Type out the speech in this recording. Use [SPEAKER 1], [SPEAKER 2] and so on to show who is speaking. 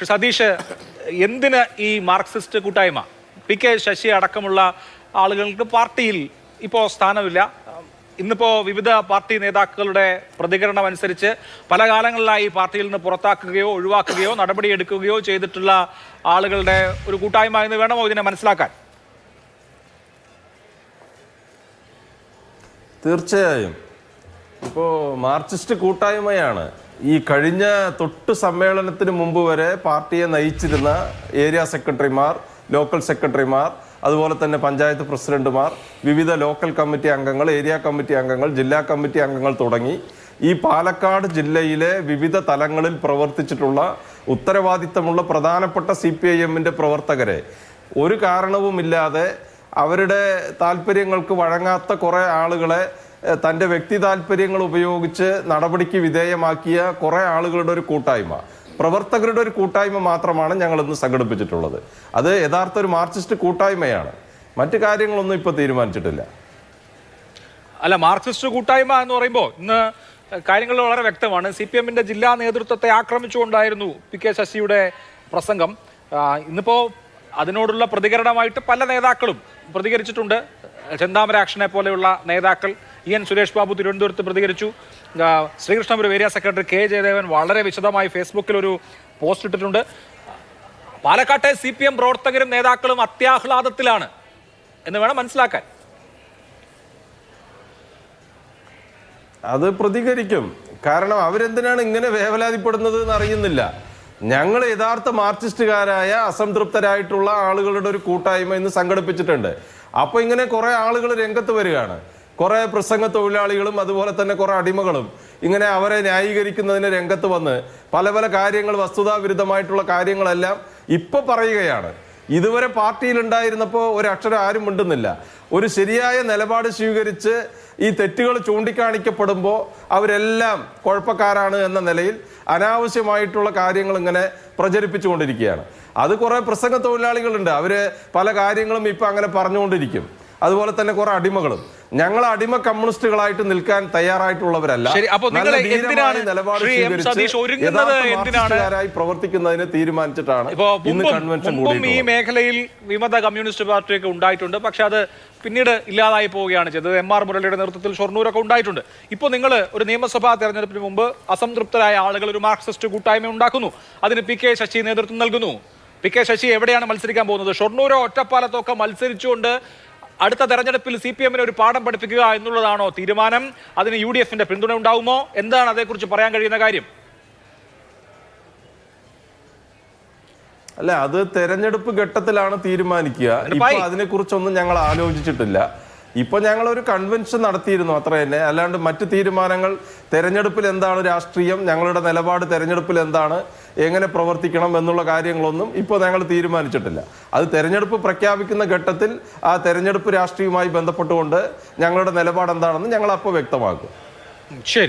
[SPEAKER 1] സതീഷ്, എന്തിന് ഈ മാർക്സിസ്റ്റ് കൂട്ടായ്മ? PK ശശി അടക്കമുള്ള ആളുകൾക്ക് പാർട്ടിയിൽ ഇപ്പോൾ സ്ഥാനമില്ല. ഇന്നിപ്പോൾ വിവിധ പാർട്ടി നേതാക്കളുടെ പ്രതികരണം അനുസരിച്ച് പല കാലങ്ങളിലായി പാർട്ടിയിൽ നിന്ന് പുറത്താക്കുകയോ ഒഴിവാക്കുകയോ നടപടിയെടുക്കുകയോ ചെയ്തിട്ടുള്ള ആളുകളുടെ ഒരു കൂട്ടായ്മ എന്ന് വേണമോ ഇതിനെ മനസ്സിലാക്കാൻ?
[SPEAKER 2] തീർച്ചയായും ഇപ്പോൾ മാർക്സിസ്റ്റ് കൂട്ടായ്മയാണ് ഈ കഴിഞ്ഞ തൊട്ട് സമ്മേളനത്തിന് മുമ്പ് വരെ പാർട്ടിയെ നയിച്ചിരുന്ന ഏരിയ സെക്രട്ടറിമാർ, ലോക്കൽ സെക്രട്ടറിമാർ, അതുപോലെ തന്നെ പഞ്ചായത്ത് പ്രസിഡന്റുമാർ, വിവിധ ലോക്കൽ കമ്മിറ്റി അംഗങ്ങൾ, ഏരിയ കമ്മിറ്റി അംഗങ്ങൾ, ജില്ലാ കമ്മിറ്റി അംഗങ്ങൾ തുടങ്ങി ഈ പാലക്കാട് ജില്ലയിലെ വിവിധ തലങ്ങളിൽ പ്രവർത്തിച്ചിട്ടുള്ള ഉത്തരവാദിത്തമുള്ള പ്രധാനപ്പെട്ട CPIM-ന്റെ പ്രവർത്തകരെ ഒരു കാരണവുമില്ലാതെ അവരുടെ താല്പര്യങ്ങൾക്ക് വഴങ്ങാത്ത കുറേ ആളുകളെ തൻ്റെ വ്യക്തി താല്പര്യങ്ങൾ ഉപയോഗിച്ച് നടപടിക്ക് വിധേയമാക്കിയ കുറേ ആളുകളുടെ ഒരു കൂട്ടായ്മ, പ്രവർത്തകരുടെ ഒരു കൂട്ടായ്മ മാത്രമാണ് ഞങ്ങൾ ഇന്ന് സംഘടിപ്പിച്ചിട്ടുള്ളത്. അത് യഥാർത്ഥ ഒരു മാർക്സിസ്റ്റ് കൂട്ടായ്മയാണ്. മറ്റു കാര്യങ്ങളൊന്നും ഇപ്പോൾ തീരുമാനിച്ചിട്ടില്ല.
[SPEAKER 1] അല്ല, മാർക്സിസ്റ്റ് കൂട്ടായ്മ എന്ന് പറയുമ്പോൾ ഇന്ന് കാര്യങ്ങൾ വളരെ വ്യക്തമാണ്. CPM-ന്റെ ജില്ലാ നേതൃത്വത്തെ ആക്രമിച്ചുകൊണ്ടായിരുന്നു PK ശശിയുടെ പ്രസംഗം. ഇന്നിപ്പോൾ അതിനോടുള്ള പ്രതികരണമായിട്ട് പല നേതാക്കളും പ്രതികരിച്ചിട്ടുണ്ട്. ചെന്താമര ആക്ഷനെ പോലെയുള്ള നേതാക്കൾ, EN സുരേഷ് ബാബു തിരുവനന്തപുരത്ത് പ്രതികരിച്ചു. Sreekrishnapuram area secretary K Jayadevan വളരെ വിശദമായി ഫേസ്ബുക്കിൽ ഒരു പോസ്റ്റ് ഇട്ടിട്ടുണ്ട്. പാലക്കാട്ടെ CPM പ്രവർത്തകരും നേതാക്കളും അത്യാഹ്ലാദത്തിലാണ് എന്ന് വേണം മനസ്സിലാക്കാൻ.
[SPEAKER 2] അത് പ്രതികരിക്കും. കാരണം അവരെന്തിനാണ് ഇങ്ങനെ വേവലാതിപ്പെടുന്നത് എന്ന് അറിയുന്നില്ല. ഞങ്ങൾ യഥാർത്ഥ മാർക്സിസ്റ്റുകാരായ അസംതൃപ്തരായിട്ടുള്ള ആളുകളുടെ ഒരു കൂട്ടായ്മ ഇന്ന് സംഘടിപ്പിച്ചിട്ടുണ്ട്. അപ്പോൾ ഇങ്ങനെ കുറേ ആളുകൾ രംഗത്ത് വരികയാണ്. കുറേ പ്രസംഗ തൊഴിലാളികളും അതുപോലെ തന്നെ കുറേ അടിമകളും ഇങ്ങനെ അവരെ ന്യായീകരിക്കുന്നതിന് രംഗത്ത് വന്ന് പല പല കാര്യങ്ങൾ, വസ്തുതാവിരുദ്ധമായിട്ടുള്ള കാര്യങ്ങളെല്ലാം ഇപ്പോൾ പറയുകയാണ്. ഇതുവരെ പാർട്ടിയിലുണ്ടായിരുന്നപ്പോൾ ഒരക്ഷരം ആരും മിണ്ടുന്നില്ല. ഒരു ശരിയായ നിലപാട് സ്വീകരിച്ച് ഈ തെറ്റുകൾ ചൂണ്ടിക്കാണിക്കപ്പെടുമ്പോൾ അവരെല്ലാം കുഴപ്പക്കാരാണ് എന്ന നിലയിൽ അനാവശ്യമായിട്ടുള്ള കാര്യങ്ങൾ ഇങ്ങനെ പ്രചരിപ്പിച്ചുകൊണ്ടിരിക്കുകയാണ്. അത് കുറേ പ്രസംഗ തൊഴിലാളികളുണ്ട്. അവർ പല കാര്യങ്ങളും ഇപ്പം അങ്ങനെ പറഞ്ഞുകൊണ്ടിരിക്കും. അതുപോലെ തന്നെ കുറെ അടിമകളും. ഞങ്ങൾ അടിമ കമ്മ്യൂണിസ്റ്റുകളായിട്ട് നിൽക്കാൻ തയ്യാറായിട്ടുള്ളവരല്ല. നിലപാട് പ്രവർത്തിക്കുന്നതിന് തീരുമാനിച്ചിട്ടാണ് ഇന്ന് കൺവെൻഷൻ കൂടിയിട്ടുള്ളത്.
[SPEAKER 1] ഈ മേഖലയിൽ വിമത കമ്മ്യൂണിസ്റ്റ് പാർട്ടിയൊക്കെ ഉണ്ടായിട്ടുണ്ട്. പക്ഷെ അത് പിന്നീട് ഇല്ലാതായി പോവുകയാണ് ചെയ്തത്. MR മുരളിയുടെ നേതൃത്വത്തിൽ ഷൊർണൂരൊക്കെ ഉണ്ടായിട്ടുണ്ട്. ഇപ്പോൾ നിങ്ങൾ ഒരു നിയമസഭാ തെരഞ്ഞെടുപ്പിന് മുമ്പ് അസംതൃപ്തരായ ആളുകൾ ഒരു മാർക്സിസ്റ്റ് കൂട്ടായ്മ ഉണ്ടാക്കുന്നു. അതിന് PK ശശി നേതൃത്വം നൽകുന്നു. PK ശശി എവിടെയാണ് മത്സരിക്കാൻ പോകുന്നത്? ഷൊർണൂരോ ഒറ്റപ്പാലത്തോ ഒക്കെ മത്സരിച്ചുകൊണ്ട് അടുത്ത തെരഞ്ഞെടുപ്പിൽ CPM-നെ ഒരു പാഠം പഠിപ്പിക്കുക എന്നുള്ളതാണോ തീരുമാനം? അതിന് UDF-ന്റെ പിന്തുണ ഉണ്ടാവുമോ? എന്താണ് അതേക്കുറിച്ച് പറയാൻ കഴിയുന്ന കാര്യം?
[SPEAKER 2] അല്ല, അത് തെരഞ്ഞെടുപ്പ് ഘട്ടത്തിലാണ് തീരുമാനിക്കുക. ഇപ്പൊ അതിനെക്കുറിച്ചൊന്നും ഞങ്ങൾ ആലോചിച്ചിട്ടില്ല. ഇപ്പൊ ഞങ്ങളൊരു കൺവെൻഷൻ നടത്തിയിരുന്നു, അത്ര തന്നെ. അല്ലാണ്ട് മറ്റു തീരുമാനങ്ങൾ, തെരഞ്ഞെടുപ്പിൽ എന്താണ് രാഷ്ട്രീയം, ഞങ്ങളുടെ നിലപാട് തെരഞ്ഞെടുപ്പിൽ എന്താണ്, എങ്ങനെ പ്രവർത്തിക്കണം എന്നുള്ള കാര്യങ്ങളൊന്നും ഇപ്പോൾ ഞങ്ങൾ തീരുമാനിച്ചിട്ടില്ല. അത് തെരഞ്ഞെടുപ്പ് പ്രഖ്യാപിക്കുന്ന ഘട്ടത്തിൽ ആ തെരഞ്ഞെടുപ്പ് രാഷ്ട്രീയവുമായി ബന്ധപ്പെട്ടുകൊണ്ട് ഞങ്ങളുടെ നിലപാട് എന്താണെന്ന് ഞങ്ങൾ അപ്പോൾ വ്യക്തമാക്കും.
[SPEAKER 1] ശരി.